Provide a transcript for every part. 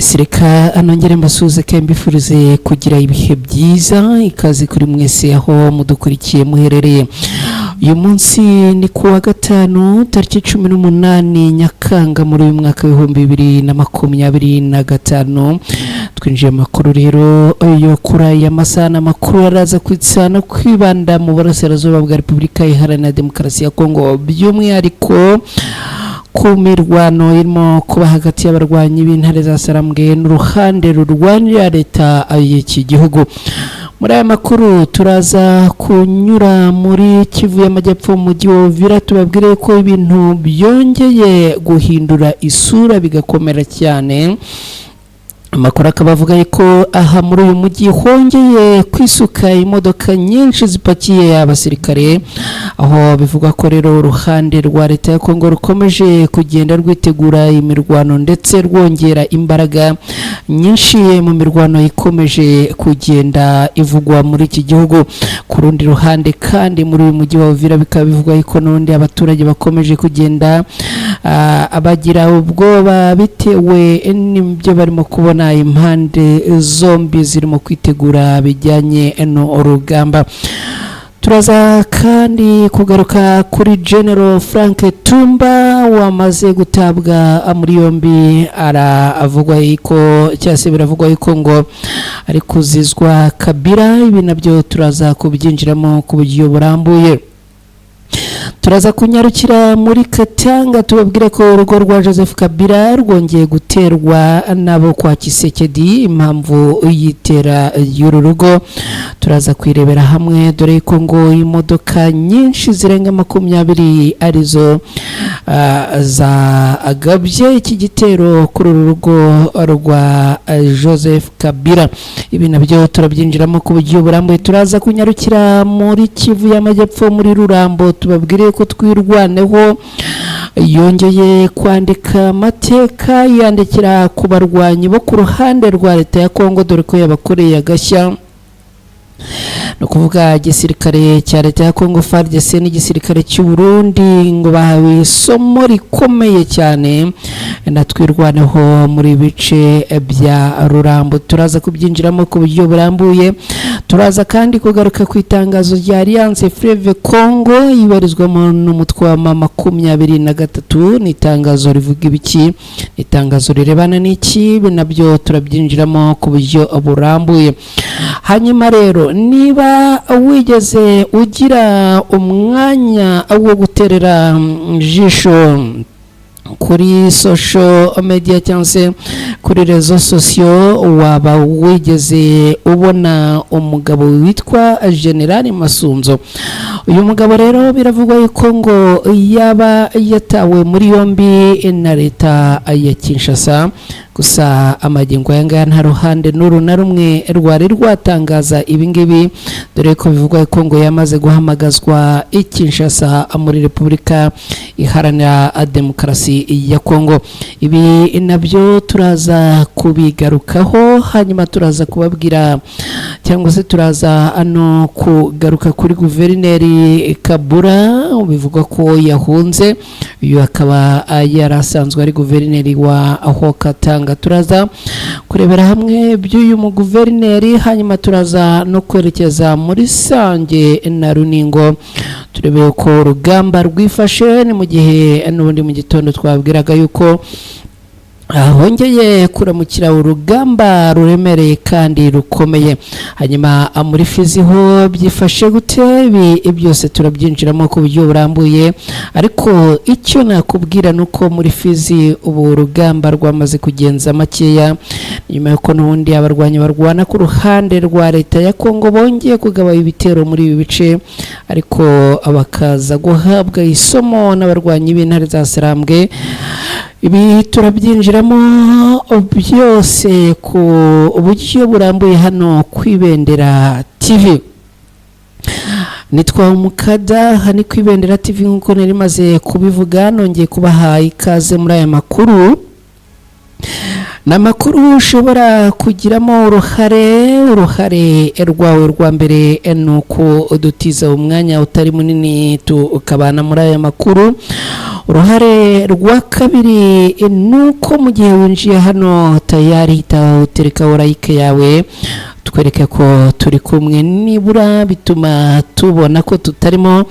Sireka anongere mbasuze mbifurize kugira ibihe byiza ikaze kuri mwese aho mudukurikiye muherereye. Uyu munsi ni kuwa gatanu tariki 18 Nyakanga muri uyu mwaka wa 2025. Twinjiye makuru rero yo kuri ya masana makuru araza kwitsana kwibanda mu burasirazuba bwa Repubulika Iharanira Demokarasi ya Kongo, by'umwihariko ku mirwano irimo kuba hagati y'abarwanyi b'intare za Sarambwe n'uruhande rurwanira leta y'iki gihugu. Muri aya makuru turaza kunyura muri Kivu y'Amajyepfo mu mujyi wa Uvira, tubabwire ko ibintu byongeye guhindura isura bigakomera cyane. Amakuru akaba avuga ko aha muri uyu mujyi hongeye kwisuka imodoka nyinshi zipakiye abasirikare, aho bivuga ko rero uruhande rwa leta ya Kongo rukomeje kugenda rwitegura imirwano ndetse rwongera imbaraga nyinshi mu mirwano ikomeje kugenda ivugwa muri iki gihugu. Ku rundi ruhande kandi muri uyu mujyi wa Uvira bikaba bivuga ko n'undi abaturage bakomeje kugenda abagira ubwoba bitewe n'ibyo barimo kubona impande zombi zirimo kwitegura bijyanye n'urugamba. Turaza kandi kugaruka kuri General Frank Tumba wamaze gutabwa muri yombi, aravugwa ko cyase biravugwa ko ngo ari kuzizwa Kabila. Ibi nabyo turaza kubyinjiramo ku buryo burambuye. Turaza kunyarukira muri Katanga tubabwire ko urugo rwa Joseph Kabila rwongeye guterwa nabo kwa Kisekedi. Impamvu yitera y'uru rugo turaza kwirebera hamwe, dore ko ngo imodoka nyinshi zirenga 20 arizo zagabye iki gitero kuri uru rugo rwa Joseph Kabila. Ibi nabyo turabyinjiramo ku buryo burambuye. Turaza kunyarukira muri Kivu y'Amajyepfo muri Rurambo tubabwire ko twirwaneho yongeye kwandika amateka yandikira ku barwanyi bo ku ruhande rwa leta ya Kongo, dore ko yabakoreye agashya. No kuvuga igisirikare cya leta ya Kongo FARDC n'igisirikare cy'u Burundi ngo bahawe isomo rikomeye cyane na twirwaneho muri bice bya Rurambo. Turaza kubyinjiramo ku buryo burambuye. Turaza kandi kugaruka ku itangazo rya Alliance Fleuve Congo ibarizwamo n'umutwe wa 23. Ni itangazo rivuga ibiki? Itangazo rirebana n'iki? Binabyo turabyinjiramo ku buryo burambuye. Hanyuma rero niba wigeze ugira umwanya wo guterera jisho kuri social media cyangwa se kuri rezo sosiyo, waba wigeze ubona umugabo witwa General Masunzo. Uyu mugabo rero biravugwa ko ngo yaba yatawe muri yombi na leta ya Kinshasa. Gusa amagingo yanga nta ruhande n'uru na rumwe rwari rwatangaza ibingibi, dore ko bivugwa ko ngo yamaze guhamagazwa i Kinshasa muri Repubulika Iharanira Demokarasi ya Kongo. Ibi nabyo turaza kubigarukaho, hanyuma turaza kubabwira cyangwa se turaza ano kugaruka kuri Guverineri Kabura. Bivugwa ko yahunze, uyu akaba yarasanzwe ari guverineri wa aho Katanga. Turaza kurebera hamwe by'uyu mu guverineri, hanyuma turaza no kwerekeza muri Sange na Runingo turebe ko urugamba rwifashe. Ni mu gihe n'ubundi mu gitondo twabwiraga yuko hongeye kuramukira urugamba ruremereye kandi rukomeye. Hanyuma muri Fizi ho byifashe gute? Ibi byose turabyinjiramo ku buryo burambuye, ariko icyo nakubwira nuko muri Fizi ubu urugamba rwamaze kugenza makeya, nyuma yuko n'ubundi abarwanyi barwana ku ruhande rwa leta ya Kongo bongeye kugaba ibitero muri ibi bice, ariko abakaza guhabwa isomo n'abarwanyi b'intare za Sarambwe. Ibi turabyinjiramo byose ku buryo burambuye hano kwibendera TV. Nitwa Umukada, hani kwibendera TV nkuko nari maze kubivuga. Nongeye kubaha ikaze muri aya makuru. Namakuru ushobora kugiramo uruhare rwawe rwa mbere nuko udutiza umwanya utari munini tukabana muri aya makuru. uruhare rwa kabiri nuko mu gihe winjiye hano tayari hita utereka like yawe twereke ko turi kumwe, nibura bituma tubona ko tutarimo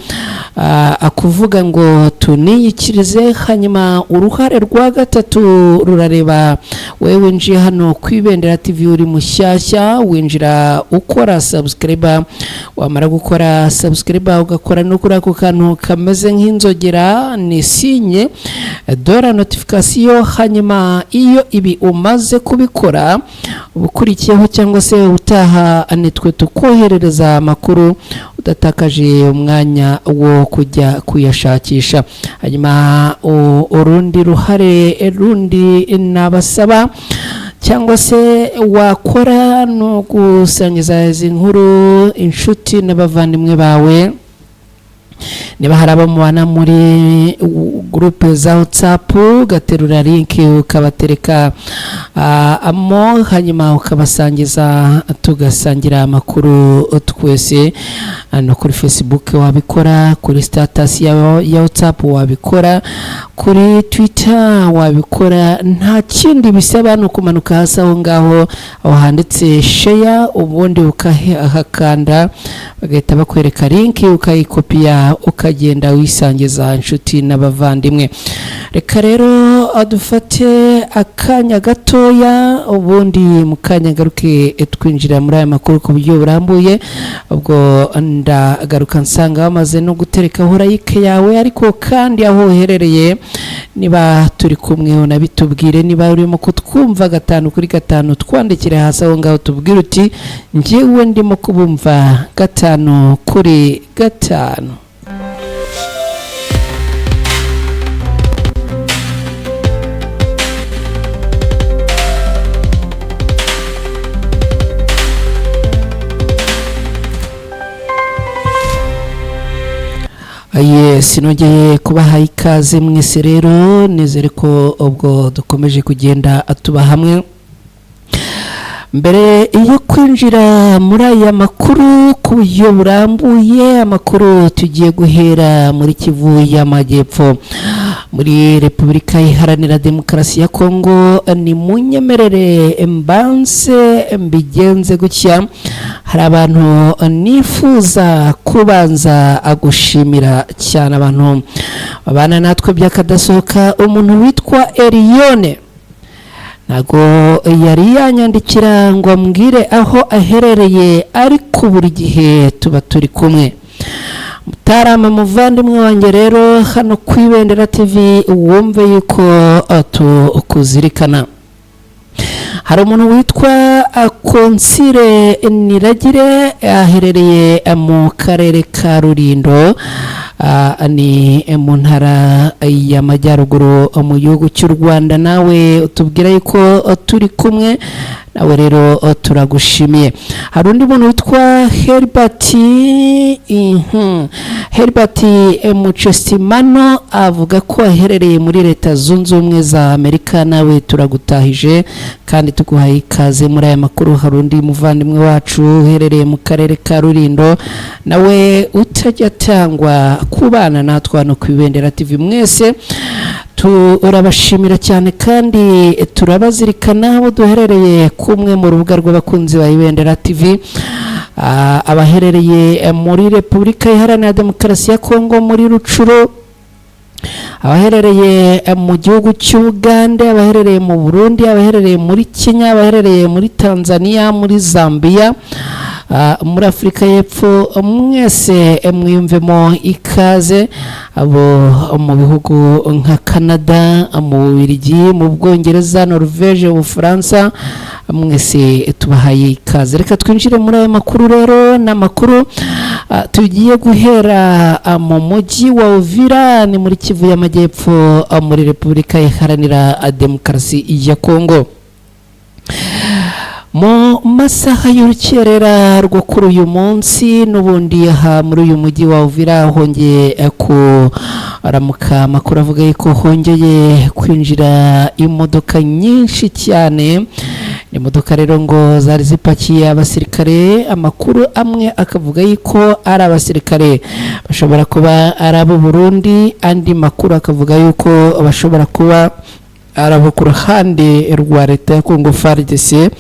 akuvuga ngo tuniyikirize. hanyuma uruhare rwa gatatu rurareba wewe winjiye hano kwibendera TV uri mushyashya, winjira ukora subscriber, wamara gukora subscriber ugakora no kuri ako kantu kameze nk'inzogera ni sinye dora notification. hanyuma iyo ibi umaze kubikora ubukurikiyeho cyangwa se utaha nitwe tukoherereza amakuru udatakaje umwanya wo kujya kuyashakisha. hanyuma urundi ruhare rundi nabasaba cyangwa se wakora no gusangiza izi nkuru inshuti n'abavandimwe bawe, niba hari abamubana muri groupe za WhatsApp gaterura link ukabatereka hanyuma ukabasangiza tugasangira amakuru twese. no kuri Facebook wabikora, kuri status ya WhatsApp wabikora, kuri Twitter wabikora, nta kindi bisaba no kumanuka hasi aho ngaho aho handitse share, ubundi ukahakanda bagahita bakwereka link ukayikopiya ukagenda wisangiza inshuti n'abavandimwe. Reka rero adufate akanya gatoya ubundi mukanya garuke twinjira muri aya makuru ku buryo burambuye. ubwo ndagaruka nsanga bamaze no gutereka like yawe, ariko kandi aho uherereye niba turi kumwe unabitubwire, niba urimo kutwumva 5 twandikire hasi aho ngaho tubwire uti njyewe ndimo kubumva 5 sinongeye kubaha ikaze mwese rero, nizere ko ubwo dukomeje kugenda atuba hamwe. mbere iyo kwinjira muri aya makuru ku buryo burambuye, amakuru tugiye guhera muri Kivu y'Amajyepfo muri Repubulika Iharanira Demokarasi ya Kongo. ni munyemerere mbanze mbigenze gutya, hari abantu nifuza kubanza agushimira cyane, abantu babana natwe byakadasohoka. umuntu witwa Elione ntago yari yanyandikira ngo ambwire aho aherereye, ariko buri gihe tuba turi kumwe. Mutarama muvandimwe wanjye rero hano kwibendera TV wumve yuko tukuzirikana. hari umuntu witwa Konsire Niragire aherereye mu karere ka Rulindo, ni mu ntara y'Amajyaruguru mu gihugu cy'u Rwanda. nawe utubwira yuko turi kumwe, nawe rero turagushimiye. hari undi muntu witwa Herbert Muchesimano avuga ko aherereye muri Leta Zunze Ubumwe za Amerika, nawe turagutahije kandi tuguhaye ikaze muri aya makuru. hari undi muvandimwe wacu uherereye mu karere ka Rulindo, nawe utajya tangwa kubana natwe hano ku Ibendera TV. mwese turabashimira cyane kandi turabazirikana abo duherereye kumwe mu rubuga rw'abakunzi ba Ibendera TV. abaherereye muri Repubulika Iharanira Demokarasi ya Kongo muri Rucuro, abaherereye mu gihugu cy'Uganda, abaherereye mu Burundi, abaherereye muri Kenya, abaherereye muri Tanzania, muri Zambia, muri Afurika y'Epfo, mwese mwiyumvemo ikaze. abo mu bihugu nka Canada, mu Bubiligi, mu Bwongereza, Norvège, mu Bufaransa, mwese tubahaye ikaze. reka twinjire muri aya makuru rero. n'amakuru tugiye guhera mu mujyi wa Uvira, ni muri Kivu y'Amajyepfo muri Repubulika Iharanira Demokarasi ya Kongo. mu masaha y'urukerera rwo kuri uyu munsi n'ubundi muri uyu mujyi wa Uvira hongeye kuramuka amakuru avuga ko hongeye kwinjira imodoka nyinshi cyane ni imodoka rero ngo zari zipakiye abasirikare, amakuru amwe akavuga yuko ari abasirikare bashobora kuba ari abo Burundi, andi makuru akavuga yuko bashobora kuba ari abo ku ruhande rwa leta ya Congo FARDC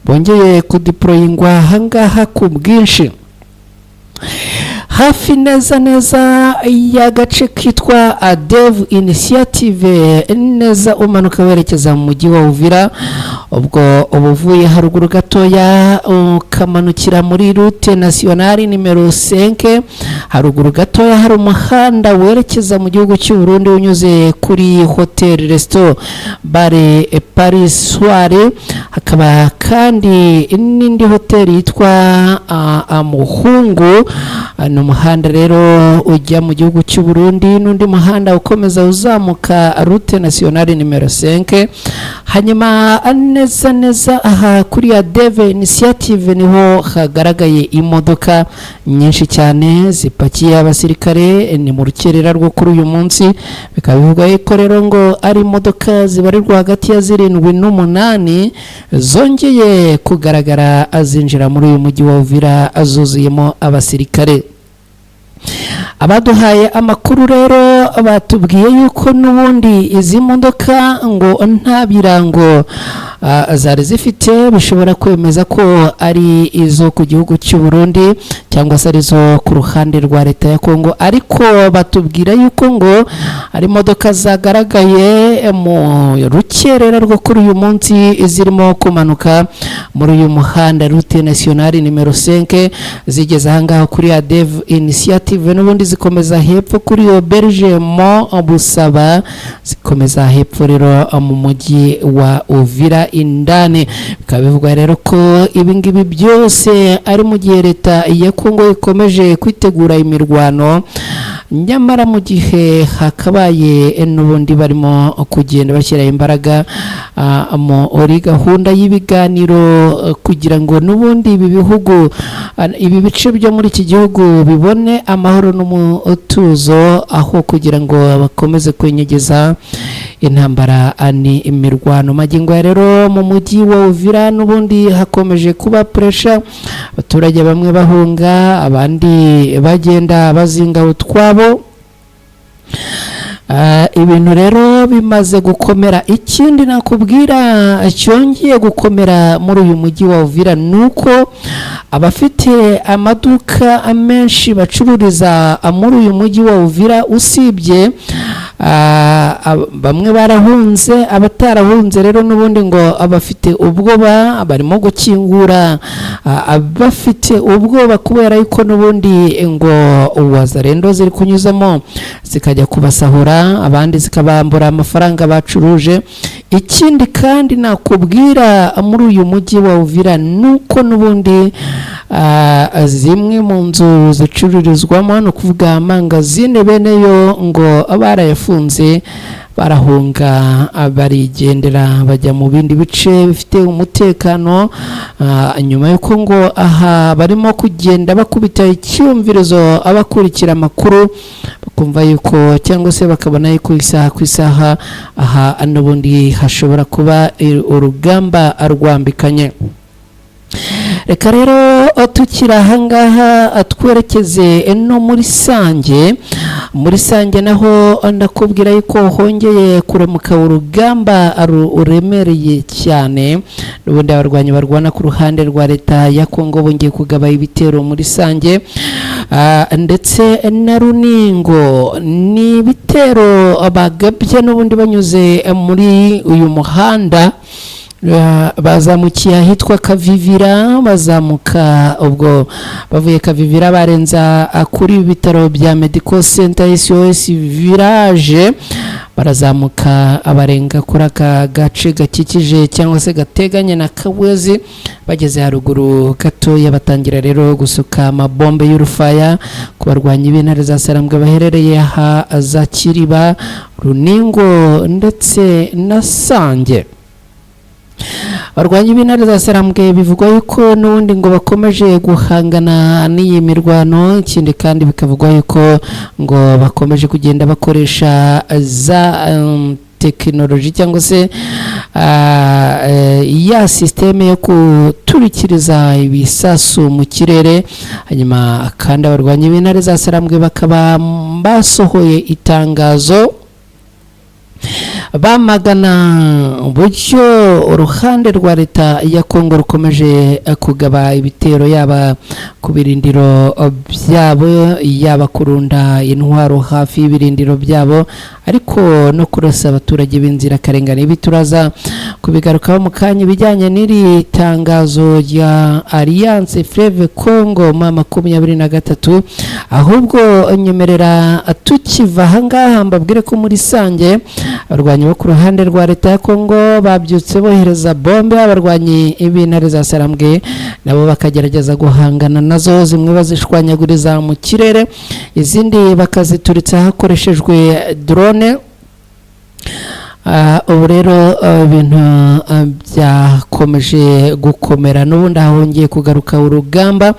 bongeye kudeployingwa ahangaha ku bwinshi hafi neza y'agace kitwa Adev Initiative, neza umanuka werekeza mu mujyi wa Uvira. Ubwo ubuvuye haruguru gatoya ukamanukira muri route nationale numero 5, haruguru gatoya hari umuhanda werekeza mu gihugu cy'u Burundi unyuze kuri Hotel Resto Bare Paris Soirée. Hakaba kandi n'indi hotel yitwa Amuhungu. Ano muhanda rero ujya mu gihugu cy'u Burundi, n'undi muhanda ukomeza uzamuka route nationale numero 5. Hanyuma neza aha kuri Adev Initiative niho hagaragaye imodoka nyinshi cyane zipakiye abasirikare. Ni mu rukerera rwo kuri uyu munsi, bikaba bivuga ko rero ngo ari imodoka zibarirwa hagati ya 7 n'8 zongeye kugaragara azinjira muri uyu mujyi wa Uvira azuzuyemo abasirikare. Abaduhaye amakuru rero batubwiye yuko n'ubundi izi modoka ngo nta birango zari zifite bishobora kwemeza ko ari izo ku gihugu cy'u Burundi cyangwa se arizo ku ruhande rwa leta ya Kongo, ariko batubwira yuko ngo ari imodoka zagaragaye mu rukerera rwo kuri uyu munsi zirimo kumanuka muri uyu muhanda route nationale numero 5 zigeze ahangaha kuri Adev Initiative, n'ubundi zikomeza hepfo kuri Auberge Mo Busaba, zikomeza hepfo rero mu mujyi wa Uvira indani. Bikaba bivugwa rero ko ibingibi byose ari mu gihe leta ya Kongo ikomeje kwitegura imirwano, nyamara mu gihe hakabaye n'ubundi barimo kugenda bashyira imbaraga muri gahunda y'ibiganiro kugira ngo n'ubundi ibi bihugu ibi bice byo muri iki gihugu bibone amahoro n'umutuzo, aho kugira ngo bakomeze kwenyegeza intambara ni imirwano. Magingo ya rero mu mujyi wa Uvira n'ubundi hakomeje kuba pressure, abaturage bamwe bahunga abandi bagenda bazinga utwabo. Ibintu rero bimaze gukomera. Ikindi nakubwira cyongeye gukomera muri uyu mujyi wa Uvira nuko abafite amaduka menshi bacururiza muri uyu mujyi wa Uvira, usibye bamwe barahunze, abatarahunze rero n'ubundi ngo abafite ubwoba barimo gukingura, abafite ubwoba kubera yuko n'ubundi ngo wazarendo ziri kunyuzamo zikajya kubasahura, abandi zikabambura amafaranga bacuruje. Ikindi kandi nakubwira muri uyu mujyi wa Uvira nuko n'ubundi zimwe mu nzu zicururizwamo no kuvuga mangazine beneyo ngo barayafunze, barahunga barigendera bajya mu bindi bice bifite umutekano, nyuma yuko ngo aha barimo kugenda bakubita icyumvirizo abakurikira amakuru bakumva yuko cyangwa se bakabona yuko isaha ku isaha aha n'ubundi hashobora kuba urugamba rwambikanye. Reka rero tukira ahangaha twerekeze no muri Sange. Muri Sange naho ndakubwira yuko hongeye kuremuka urugamba uremereye cyane, n'ubundi abarwanyi barwana ku ruhande rwa leta ya Kongo bongeye kugaba ibitero muri Sange ndetse na Runingo. Ni ibitero bagabye n'ubundi banyuze muri uyu muhanda, bazamukiye ahitwa Kavivira, bazamuka ubwo bavuye Kavivira barenza kuri ibitaro bya Medical Center SOS Village, barazamuka abarenga kuri aka gace gakikije cyangwa se gateganye na Kabwezi, bageze haruguru gatoya batangira rero gusuka amabombe y'urufaya ku barwanyi b'intare za Sarambwe baherereye aha za Kiriba, Runingo ndetse na Sange. Barwanyi b'intare za Sarambwe bivugwa yuko n'ubundi ngo bakomeje guhangana n'iyi mirwano. Ikindi kandi bikavugwa yuko ngo bakomeje kugenda bakoresha za tekinoloji cyangwa se ya sisiteme yo guturikiriza ibisasu mu kirere. Hanyuma kandi abarwanyi b'intare za Sarambwe bakaba basohoye itangazo bamagana uburyo uruhande rwa leta ya Kongo rukomeje kugaba ibitero yaba ku birindiro byabo, yaba kurunda intwaro hafi y'ibirindiro byabo, ariko no kurasa abaturage b'inzirakarengane. Ibi turaza kubigarukaho mu kanya ibijyanye n'iri tangazo rya Alliance Fleuve Congo mama 23. Ahubwo nyemerera tukiva ahangaha mbabwire ko muri sange abarwanyi bo ku ruhande rwa leta ya Kongo babyutse bohereza bombe abarwanyi b'intare za Sarambwe, nabo bakagerageza guhangana nazo, zimwe bazishwanyaguriza mu kirere, izindi bakazituritsa hakoreshejwe drone. Ubu rero ibintu byakomeje gukomera, n'ubundi hahongeye kugaruka urugamba.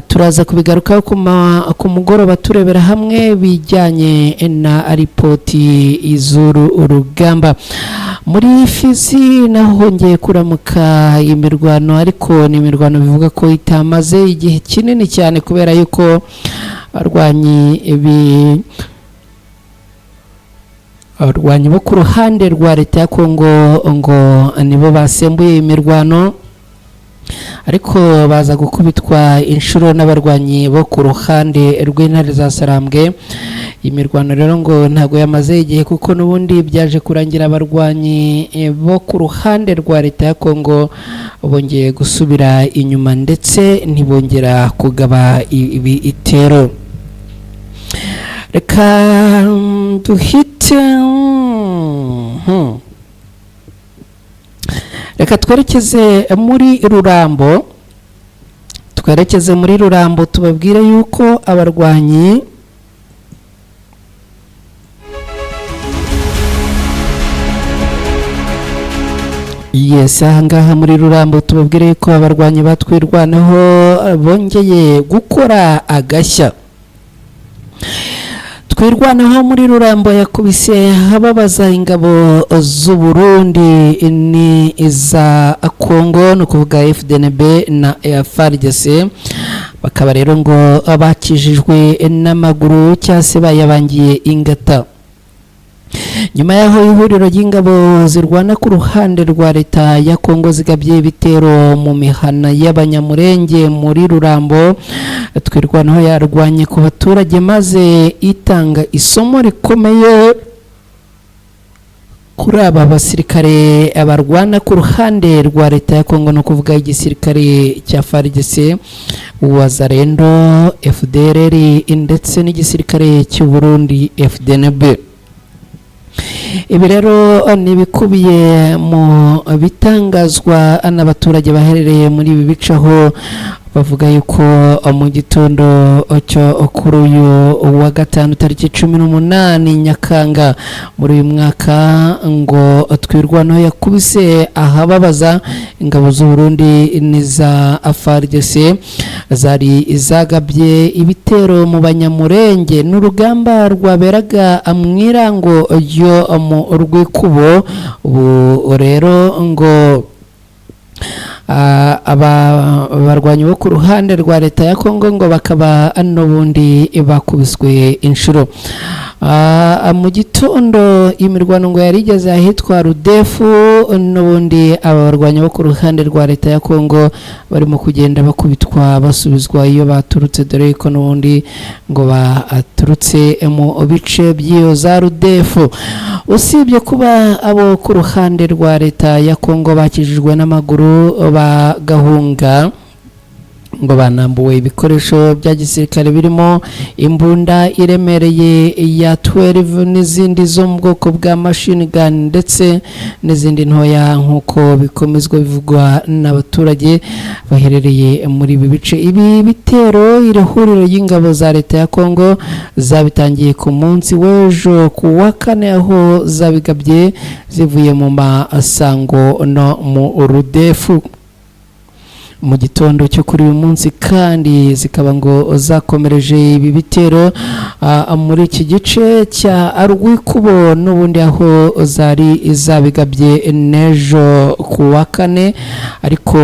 Turaza kubigarukaho ku mugoroba turebera hamwe bijyanye na ripoti izuru urugamba. Muri Fizi naho hongeye kuramuka imirwano, ariko ni imirwano bivuga ko itamaze igihe kinini cyane, kubera yuko abarwanyi bo ku ruhande rwa leta ya Kongo ngo nibo basembuye imirwano, ariko baza gukubitwa inshuro n'abarwanyi bo ku ruhande rw'intare za Sarambwe. Imirwano rero ngo ntago yamaze igihe, kuko n'ubundi byaje kurangira abarwanyi bo ku ruhande rwa leta ya Kongo bongeye gusubira inyuma, ndetse ntibongera kugaba ibitero. Reka duhite reka twerekeze muri Rurambo, tubabwire yuko abarwanyi ahangaha muri Rurambo tubabwire yuko abarwanyi batwirwanaho bongeye gukora agashya. Twirwanaho muri Rurambo yakubise hababaza ingabo z'u Burundi ni iza Kongo, no kuvuga FDNB na FARDC. Bakaba rero ngo bakijijwe n'amaguru cyase bayabangiye ingata. Nyuma yaho ihuriro ry'ingabo zirwana ku ruhande rwa leta ya Kongo zigabye ibitero mu mihana y'abanyamurenge muri Rurambo, twirwanaho yarwanye ku baturage maze itanga isomo rikomeye kuri aba basirikare abarwana ku ruhande rwa leta ya Kongo, no kuvuga igisirikare cya FARDC, Wazalendo, FDLR ndetse n'igisirikare cy'u Burundi FDNB. Ibi rero nibikubiye mu bitangazwa n'abaturage baherereye muri ibi bice, aho bavuga yuko mu gitondo cyo kuri uyu wa gatanu tariki 18 Nyakanga muri uyu mwaka ngo twirwanaho yakubise ahababaza ingabo z'u Burundi n'iza FARDC zari izagabye ibitero mu banyamurenge. N'urugamba rwaberaga mwirango yo mu Rwikubo. Ubu rero ngo abarwanyi bo ku ruhande rwa leta ya Kongo ngo bakaba n'ubundi bakubiswe inshuro. Mu gitondo imirwano ngo yari igeze ahitwa Rudefu, n'ubundi abarwanyi bo ku ruhande rwa leta ya Kongo barimo kugenda bakubitwa basubizwa iyo baturutse, dore ko n'ubundi ngo baturutse mu bice by'iyo za Rudefu. Usibye kuba abo ku ruhande rwa leta ya Kongo bakijijwe n'amaguru bagahunga, ngo banambuwe ibikoresho bya gisirikare birimo imbunda iremereye ya 12 n'izindi zo mu bwoko bwa machine gun ndetse n'izindi ntoya, nk'uko bikomezwa bivugwa n'abaturage baherereye muri ibi bice. Ibi bitero irihuriro y'ingabo za leta ya Kongo zabitangiye ku munsi w'ejo ku wa kane, aho zabigabye zivuye mu masango no mu Rudefu. mu gitondo cyo kuri uyu munsi, kandi zikaba ngo zakomereje ibi bitero muri iki gice cya Rwikubo n'ubundi aho zari zabigabye n'ejo ku wa kane, ariko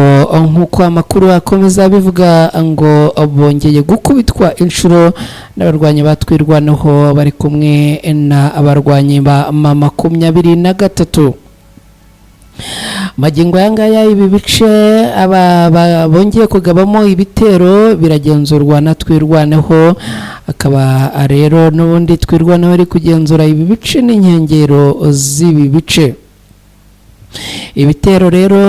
nk'uko amakuru akomeza bivuga ngo bongeye gukubitwa inshuro n'abarwanyi batwirwanaho bari kumwe n'abarwanyi ba M23. magingo yangaya ibi bice bongeye kugabamo ibitero biragenzurwa na twirwaneho, akaba rero n'ubundi twirwaneho ari kugenzura ibi bice n'inkengero z'ibi bice. Ibitero rero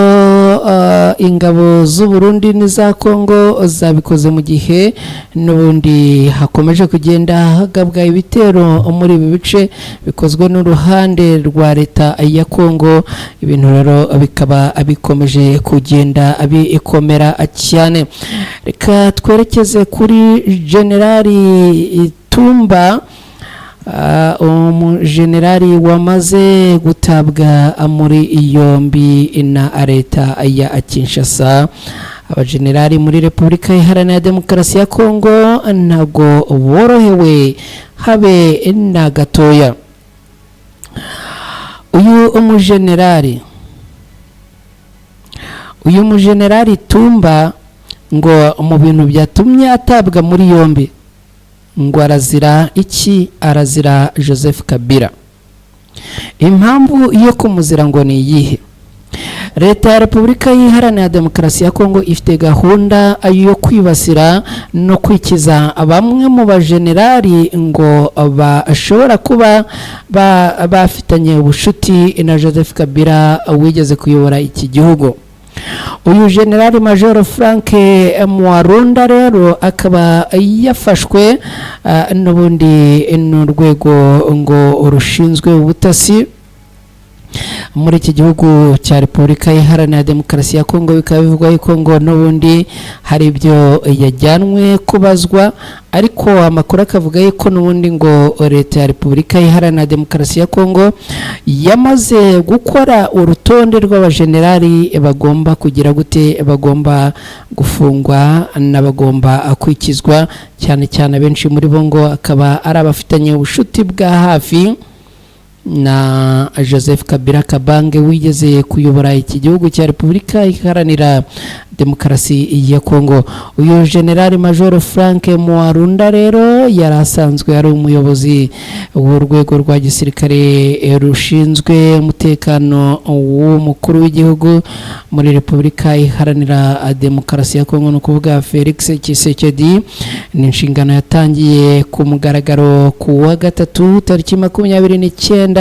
ingabo z'u Burundi n'iza Kongo zabikoze mu gihe n'ubundi hakomeje kugenda hagabwa ibitero muri ibi bice bikozwe n'uruhande rwa leta ya Kongo. Ibintu rero bikaba bikomeje kugenda bikomera cyane. Reka twerekeze kuri Generali Tumba, umujenerali wamaze gutabwa muri yombi na leta ya Kinshasa. Abajenerali muri Repubulika Iharanira Demokarasi ya Kongo ntago borohewe habe na gatoya. Uyu mujenerali Tumba ngo mu bintu byatumye atabwa muri yombi ngo arazira iki? Arazira Joseph Kabila. Impamvu yo kumuzira ngo ni iyihe? Leta ya Repubulika Iharanira Demokarasi ya Kongo ifite gahunda yo kwibasira no kwikiza bamwe mu bajenerali ngo bashobora kuba bafitanye ubushuti na Joseph Kabila wigeze kuyobora iki gihugu. Uyu General Major Frank Mwarunda rero akaba yafashwe n'ubundi n'urwego ngo rushinzwe ubutasi muri iki gihugu cya Repubulika Iharanira Demokarasi ya Kongo. Bikaba bivugwa yuko ngo n'ubundi hari ibyo yajyanwe kubazwa, ariko amakuru akavuga yuko n'ubundi ngo leta ya Repubulika Iharanira Demokarasi ya Kongo yamaze gukora urutonde rw'abajenerali bagomba kugira gute, bagomba gufungwa n'abagomba kwikizwa, cyane cyane benshi muri bo ngo akaba ari abafitanye ubushuti bwa hafi na Joseph Kabila Kabange wigeze kuyobora iki gihugu cya Repubulika Iharanira Demokarasi ya Kongo. Uyu General Major Frank Mwarunda rero yarasanzwe ari umuyobozi w'urwego rwa gisirikare rushinzwe umutekano w'umukuru w'igihugu muri Repubulika Iharanira Demokarasi ya Kongo, no kuvuga Felix Tshisekedi. Ni inshingano yatangiye ku mugaragaro ku wa gatatu tariki 29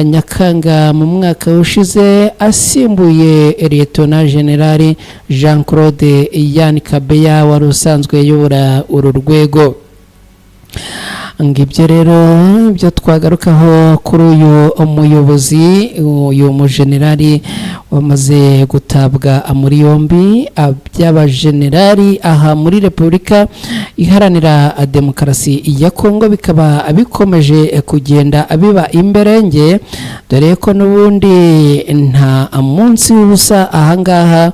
Nyakanga mu mwaka ushize, asimbuye Lieutenant General Jean-Claude Yan Kabeya wari usanzwe ayobora uru rwego. Ngibyo rero ibyo twagarukaho kuri uyu umuyobozi, uyu mujenerali wamaze gutabwa muri yombi. By'abajenerali aha muri Repubulika Iharanira Demokarasi ya Kongo bikaba bikomeje kugenda biba imberenge, dore ko n'ubundi nta munsi w'ubusa ahangaha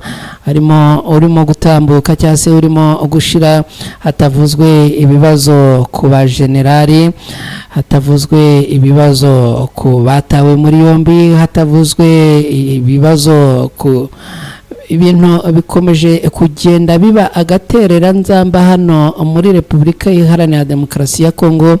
urimo gutambuka cyangwa se urimo gushira hatavuzwe ibibazo ku bajenerali, hatavuzwe ibibazo ku batawe muri yombi, hatavuzwe ibibazo ku ibintu bikomeje kugenda biba agaterera nzamba hano muri Repubulika Iharanira Demokarasi ya Kongo.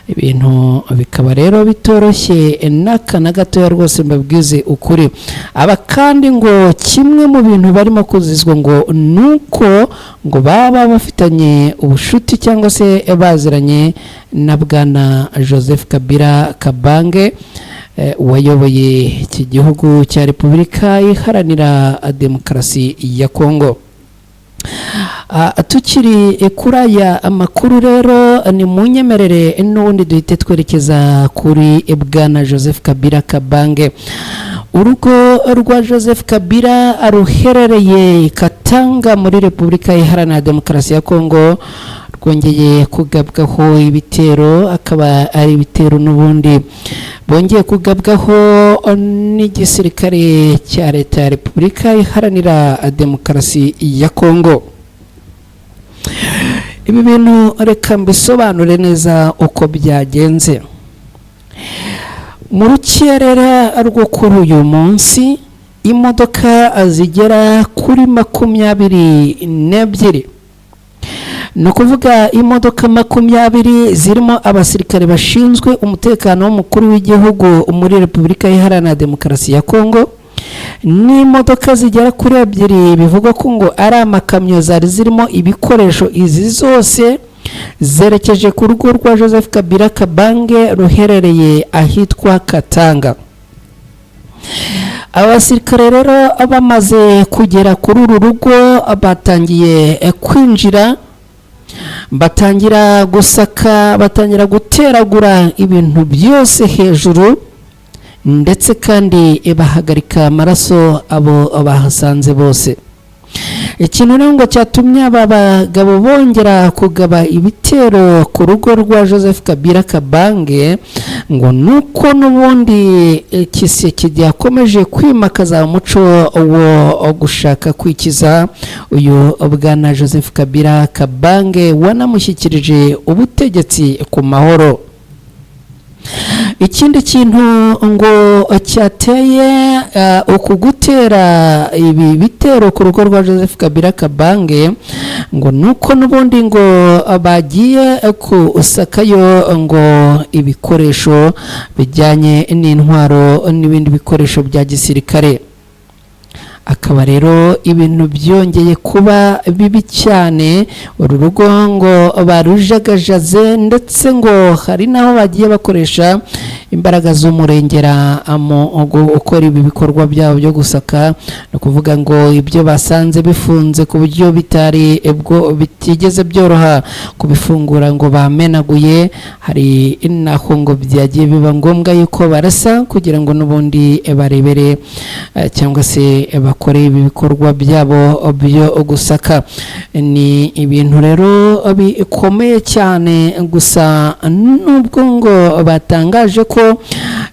Ibintu bikaba rero bitoroshye n'akana gatoya rwose, mbabwize ukuri. Aba kandi ngo kimwe mu bintu barimo kuzizwa ngo nuko ngo baba bafitanye ubushuti cyangwa se baziranye na bwana Joseph Kabila Kabange wayoboye iki gihugu cya Repubulika Iharanira Demokarasi ya Kongo. Tukiri kuri aya amakuru rero, ni mu nyemerere n'ubundi duhite twerekeza kuri bwana Joseph Kabila Kabange. Urugo rwa Joseph Kabila ruherereye Katanga muri Repubulika Iharanira Demokarasi ya Kongo rwongeye kugabwaho ibitero, akaba ari ibitero n'ubundi bongeye kugabwaho n'igisirikare cya leta ya Repubulika Iharanira Demokarasi ya Kongo. Ibi bintu reka mbisobanure neza uko byagenze. Mu rukerera rwo kuri uyu munsi imodoka zigera kuri 22, ni ukuvuga imodoka 20 zirimo abasirikare bashinzwe umutekano w'umukuru w'igihugu muri Repubulika Iharanira Demokarasi ya Kongo, n'imodoka zigera kuri 2 bivugwa ko ngo ari amakamyo zari zirimo ibikoresho. Izi zose zerekeje ku rugo rwa Joseph Kabila Kabange ruherereye ahitwa Katanga. Abasirikare rero bamaze kugera kuri uru rugo batangiye kwinjira, batangira gusaka, batangira guteragura ibintu byose hejuru, ndetse kandi bahagarika amaraso abo bahasanze bose. Ikintu rero ngo cyatumye aba bagabo bongera kugaba ibitero ku rugo rwa Joseph Kabila Kabange ngo nuko n'ubundi Tshisekedi yakomeje kwimakaza umuco wo gushaka kwikiza uyu bwana Joseph Kabila Kabange wanamushyikirije ubutegetsi ku mahoro. Ikindi kintu ngo cyateye ukugutera ibi bitero ku rugo rwa Joseph Kabila Kabange ngo nuko n'ubundi ngo bagiye kusakayo ngo ibikoresho bijyanye n'intwaro n'ibindi bikoresho bya gisirikare. Akaba rero ibintu byongeye kuba bibi cyane. Uru rugo ngo barujagajaze, ndetse ngo hari naho bagiye bakoresha imbaraga z'umurengera mu gukora ibi bikorwa byabo byo gusaka. No kuvuga ngo ibyo basanze bifunze ku buryo bitigeze byoroha kubifungura ngo bamenaguye. Hari naho ngo byagiye biba ngombwa yuko barasa kugira ngo n'ubundi barebere cyangwa se bakore ibi bikorwa byabo byo gusaka. Ni ibintu rero bikomeye cyane. Gusa nubwo ngo batangaje ko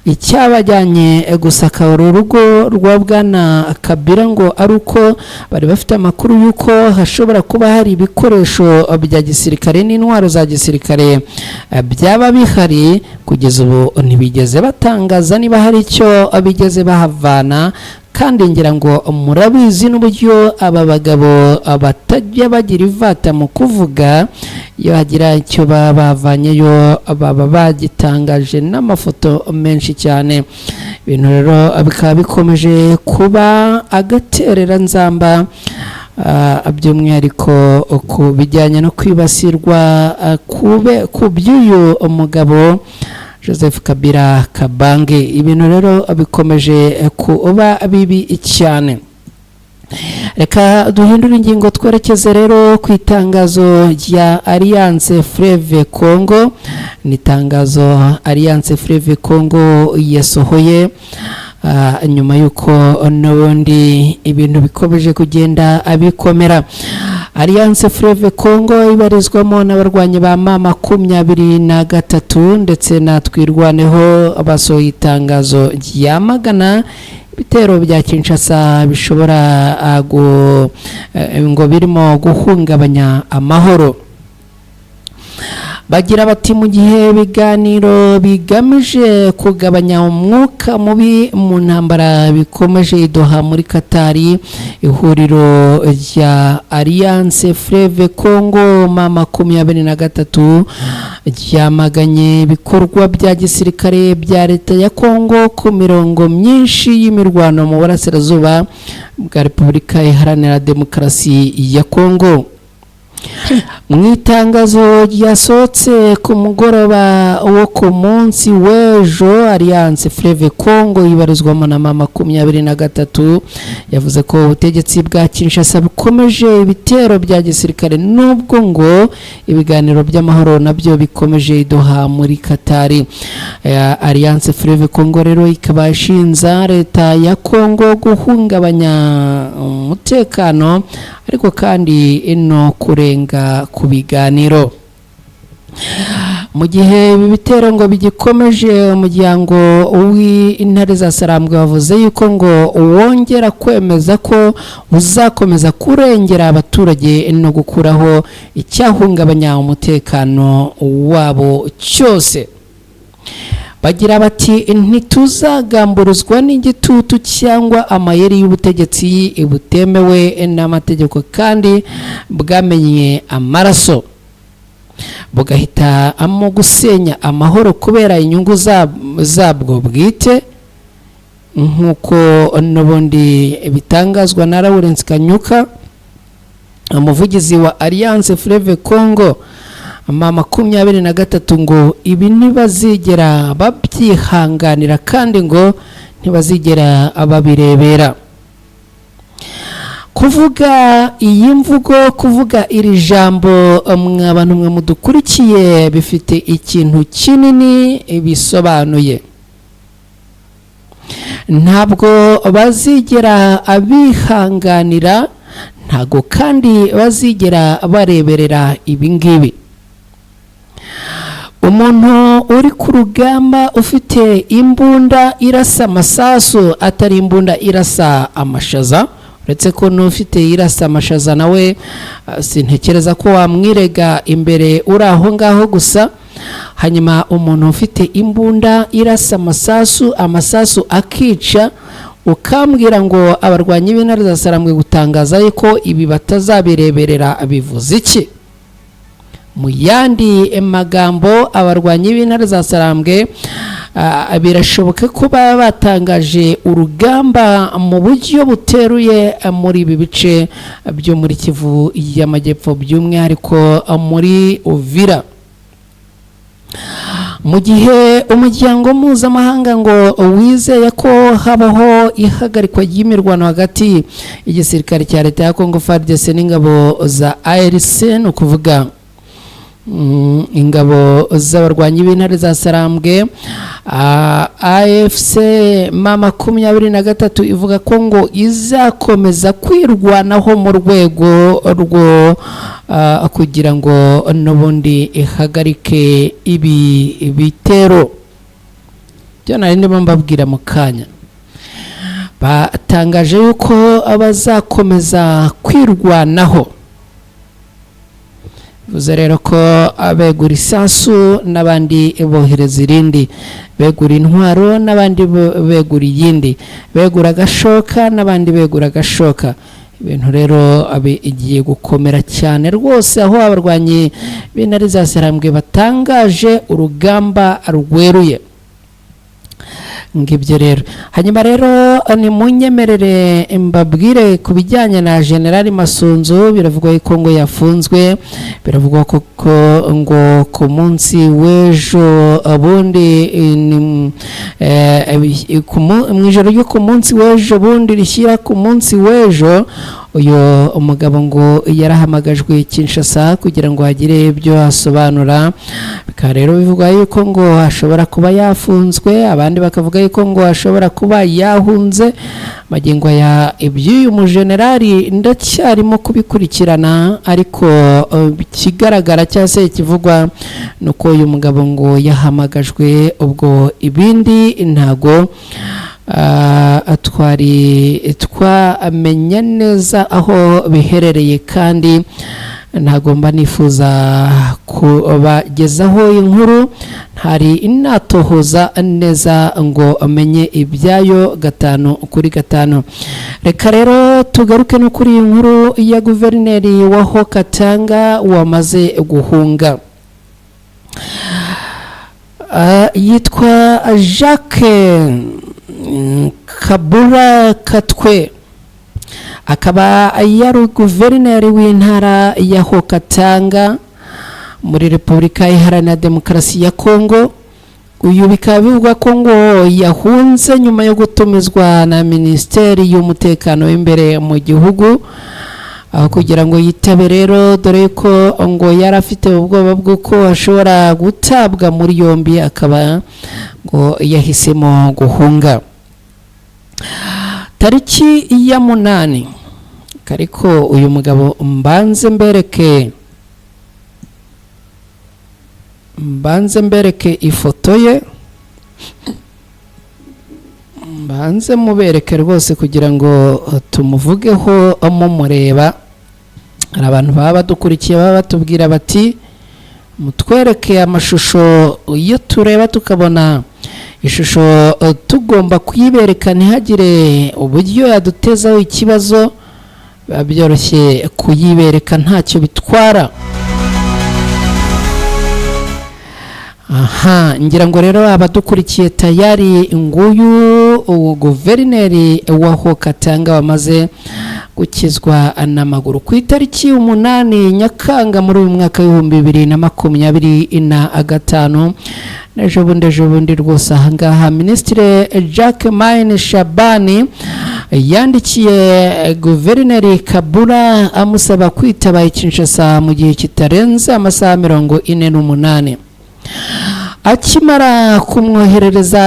icyabajyanye gusaka uru rugo rwa bwana Kabila ngo ari uko bari bafite amakuru y'uko hashobora kuba hari ibikoresho bya gisirikare n'intwaro za gisirikare byaba bihari. Kugeza ubu ntibigeze batangaza niba hari icyo bigeze bahavana, kandi ngira ngo murabizi n'uburyo aba bagabo batajya bagira ivata mu kuvuga. Iyo hagira icyo bavanyeyo baba bagitangaje n'amafoto menshi cyane. Ibintu rero bikaba bikomeje kuba agaterera nzamba, by'umwihariko ku bijyanye no kwibasirwa ku by'uyu umugabo Joseph Kabila Kabange. Ibintu rero bikomeje kuba bibi cyane. Reka duhindure ingingo twerekeze rero ku itangazo rya Alliance Fleuve Congo. Ni itangazo Alliance Fleuve Congo yasohoye nyuma y'uko n'ubundi ibintu bikomeje kugenda bikomera. Alliance Fleuve Congo ibarizwamo n'abarwanyi ba M23 ndetse na Twirwaneho basohoye itangazo ryamagana ibitero bya Kinshasa bishobora ngo birimo guhungabanya amahoro. Bagira bati mu gihe ibiganiro bigamije kugabanya umwuka mubi mu ntambara bikomeje Doha muri Katari, ihuriro rya Alliance Fleuve Congo M23 ryamaganye ibikorwa bya gisirikare bya leta ya Congo ku mirongo myinshi y'imirwano mu burasirazuba bwa Repubulika Iharanira Demokarasi ya Congo. Mu itangazo ryasohotse ku mugoroba wo ku munsi w'ejo, Alliance Fleuve Congo ibarizwamo na M23 yavuze ko ubutegetsi bwa Kinshasa bukomeje ibitero bya gisirikare, nubwo ngo ibiganiro by'amahoro nabyo bikomeje Doha muri Katari. Alliance Fleuve Congo rero ikaba ishinza leta ya Congo guhungabanya umutekano ariko kandi no kurenga ku biganiro. mu gihe ibi bitero ngo bigikomeje, umuryango w'Intare za Sarambwe wavuze yuko ngo wongera kwemeza ko uzakomeza kurengera abaturage no gukuraho icyahungabanya umutekano wabo cyose. Bagira bati ntituzagamburuzwa n'igitutu cyangwa amayeri y'ubutegetsi butemewe n'amategeko kandi bwamenye amaraso, bugahita mu gusenya amahoro kubera inyungu zabwo bwite, nk'uko n'ubundi bitangazwa na Lawrence Kanyuka, umuvugizi wa Alliance Fleuve Congo M23, ngo ibi ntibazigera babyihanganira kandi ngo ntibazigera babirebera. Kuvuga iyi mvugo, kuvuga iri jambo, abantu mwe mudukurikiye, bifite ikintu kinini bisobanuye. Ntabwo bazigera abihanganira, ntago kandi bazigera bareberera ibi ngibi. Umuntu uri ku rugamba ufite imbunda irasa amasasu, atari imbunda irasa amashaza, uretse ko n'ufite irasa amashaza nawe sintekereza ko wamwirega imbere uri aho ngaho gusa. Hanyuma umuntu ufite imbunda irasa amasasu akica, ukambwira ngo abarwanyi b'Intare za Sarambwe gutangaza yuko ibi batazabireberera, bivuze iki? Mu yandi magambo, abarwanyi b'Intare za Sarambwe birashoboka ko baba batangaje urugamba mu buryo buteruye muri ibi bice byo muri Kivu y'Amajyepfo, by'umwihariko muri Uvira. Mu gihe umuryango mpuzamahanga ngo wizeye ko habaho ihagarikwa ry'imirwano hagati y'igisirikare cya leta ya Congo FARDC n'ingabo za ARC, ni ukuvuga ingabo z'abarwanyi b'Intare za Sarambwe, AFC M23 ivuga ko ngo izakomeza kwirwanaho mu rwego rwo kugira ngo n'ubundi ihagarike ibi bitero. Byo nari ndimo mbabwira mu kanya, batangaje yuko abazakomeza kwirwanaho. Bivuze rero ko abegura isasu n'abandi bohereza irindi, begura intwaro n'abandi begura iyindi, begura agashoka n'abandi begura agashoka. Ibintu rero igiye gukomera cyane rwose, aho abarwanyi b'Intare za Sarambwe batangaje urugamba rweruye. Ngibyo rero. Hanyuma rero ni munyemerere mbabwire ku bijyanye na General Masunzu. Biravugwa ko ngo yafunzwe, biravugwa ko ngo ku munsi w'ejo abundi mu ijoro ryo ku munsi w'ejo bundi rishyira ku munsi w'ejo, uyu umugabo ngo yarahamagajwe Kinshasa kugira ngo hagire ibyo asobanura. Bikaba rero bivugwa yuko ngo ashobora kuba yafunzwe, abandi bakavuga yuko ngo ashobora kuba yahunze. Magingo ya iby'uyu mujenerali ndacyarimo kubikurikirana, ariko ikigaragara cyangwa se ikivugwa nuko uyu mugabo ngo yahamagajwe, ubwo ibindi ntago twamenya neza aho biherereye, kandi ntagomba nifuza kubagezaho inkuru ntari inatohoza neza ngo amenye ibyayo 5/5. Reka rero tugaruke no kuri inkuru ya guverineri wa Haut-Katanga wamaze guhunga. Yitwa Jacques Kabura Katwe, akaba yari guverineri w'intara ya Haut-Katanga muri Repubulika Iharanira Demokarasi ya Kongo. Uyu bikaba bivugwa ko ngo yahunze nyuma yo gutumizwa na Minisiteri y'Umutekano w'imbere mu gihugu kugira ngo yitabe rero, dore ko ngo yari afite ubwoba bw'uko ashobora gutabwa muri yombi, akaba ngo yahisemo guhunga. Tariki ya 8, kariko uyu mugabo mbanze mbereke mbanze mbereke ifoto ye, mbanze mubereke rwose kugira ngo tumuvugeho mumureba. Hari abantu baba badukurikiye baba batubwira bati mutwereke amashusho, iyo tureba tukabona ishusho tugomba kuyibereka ntihagire uburyo yadutezaho ikibazo, biba byoroshye kuyibereka ntacyo bitwara. Aha, ngira ngo rero abadukurikiye tayari nguyu guverineri wa Katanga wamaze gukizwa n'amaguru ku itariki 8 Nyakanga muri uyu mwaka w'2025. Ejo bundi rwose ahangaha Minisitiri Jacquemain Shabani yandikiye guverineri Kabura amusaba kwitaba Kinshasa mu gihe kitarenze amasaha 48. Akimara kumwoherereza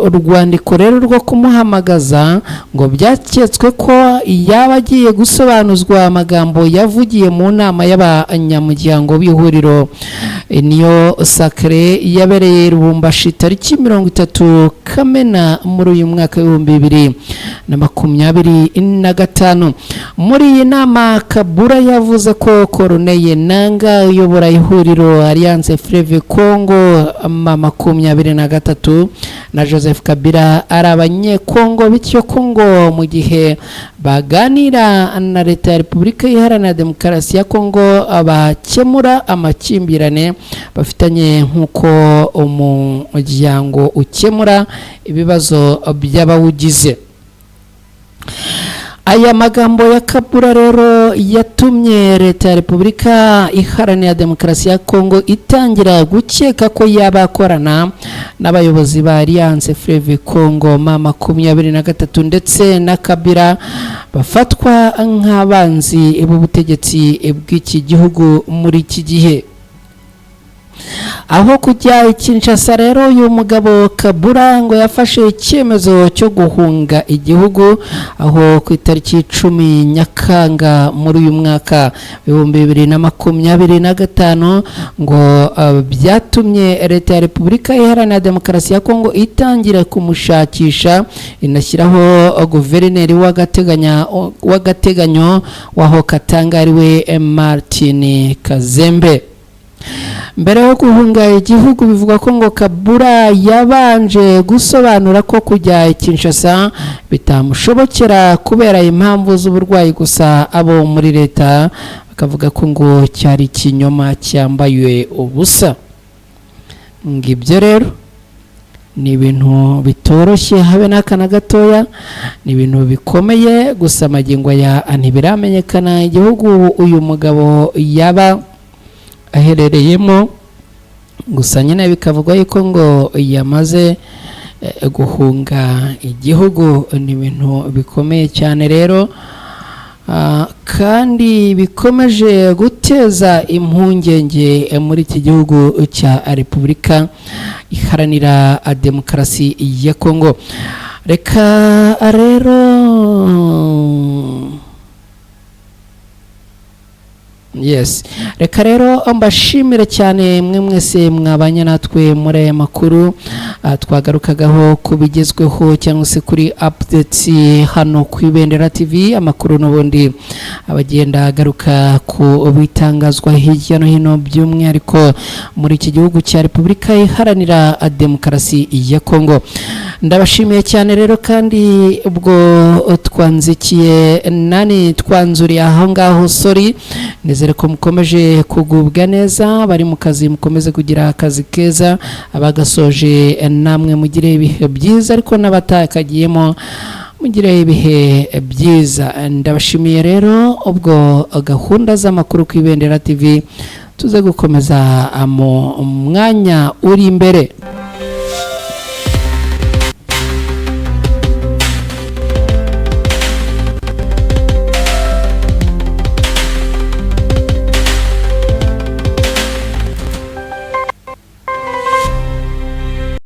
urwandiko rero rwo kumuhamagaza, ngo byaketswe ko yaba agiye gusobanuzwa amagambo yavugiye mu nama y'abanyamuryango b'ihuriro niyo sacre yabereye Lubumbashi tariki 30 Kamena muri uyu mwaka w'2025. Muri iyi nama Kabura yavuze ko Corneille Nangaa uyobora ihuriro Alliance Fleuve Congo mama 23 na Joseph Kabila ari abanyekongo, bityo Kongo mu gihe baganira na leta ya Repubulika Iharanira Demokarasi ya Kongo abakemura amakimbirane bafitanye nk'uko umuryango ukemura ibibazo by'abawugize. Aya magambo ya Kabura rero yatumye leta ya Repubulika Iharanira Demokarasi ya Kongo itangira gukeka ko yabakorana n'abayobozi ba Alliance Fleuve Congo mama 23 ndetse na Kabila bafatwa nk'abanzi b'ubutegetsi bw'iki gihugu muri iki gihe. Aho kujya Kinshasa rero uyu mugabo Kabura ngo yafashe icyemezo cyo guhunga igihugu, aho ku itariki 10 Nyakanga muri uyu mwaka 2025 ngo byatumye leta ya Repubulika Iharanira Demokarasi ya Kongo itangira kumushakisha, inashyiraho guverineri w'agateganyo wa Katanga ariwe Martin Kazembe. Mbere yo guhunga igihugu bivugwa ko ngo Kabura yabanje gusobanura ko kujya Kinshasa bitamushobokera kubera impamvu z'uburwayi, gusa abo muri leta bakavuga ko ngo cyari ikinyoma cyambaye ubusa. Ngibyo rero ni ibintu bitoroshye habe n'akana gatoya, ni ibintu bikomeye, gusa magingo ya ntibiramenyekana igihugu uyu mugabo yaba aherereyemo, gusa nyine bikavugwa yuko ngo yamaze guhunga igihugu. Ni ibintu bikomeye cyane rero, kandi bikomeje guteza impungenge muri iki gihugu cya Repubulika Iharanira Demokarasi ya Kongo. Reka rero reka rero mbashimire cyane mwe mwese mwabanye natwe muri aya makuru twagarukagaho kubigezweho cyangwa se kuri updates hano ku Ibendera TV. Amakuru n'ubundi abagenda agaruka ku bitangazwa hirya no hino, by'umwihariko muri iki gihugu cya Repubulika Iharanira Demokarasi ya Kongo. Ndabashimiye cyane rero, kandi ubwo twanzuriye aho ngaho, sorry, nizere ko mukomeje kugubwa neza, bari mu kazi mukomeze kugira akazi keza, abagasoje namwe mugire ibihe byiza, ariko n'abatakagiyemo mugire ibihe byiza. Ndabashimiye rero, ubwo gahunda z'amakuru ku Ibendera TV tuze gukomeza mu mwanya uri imbere.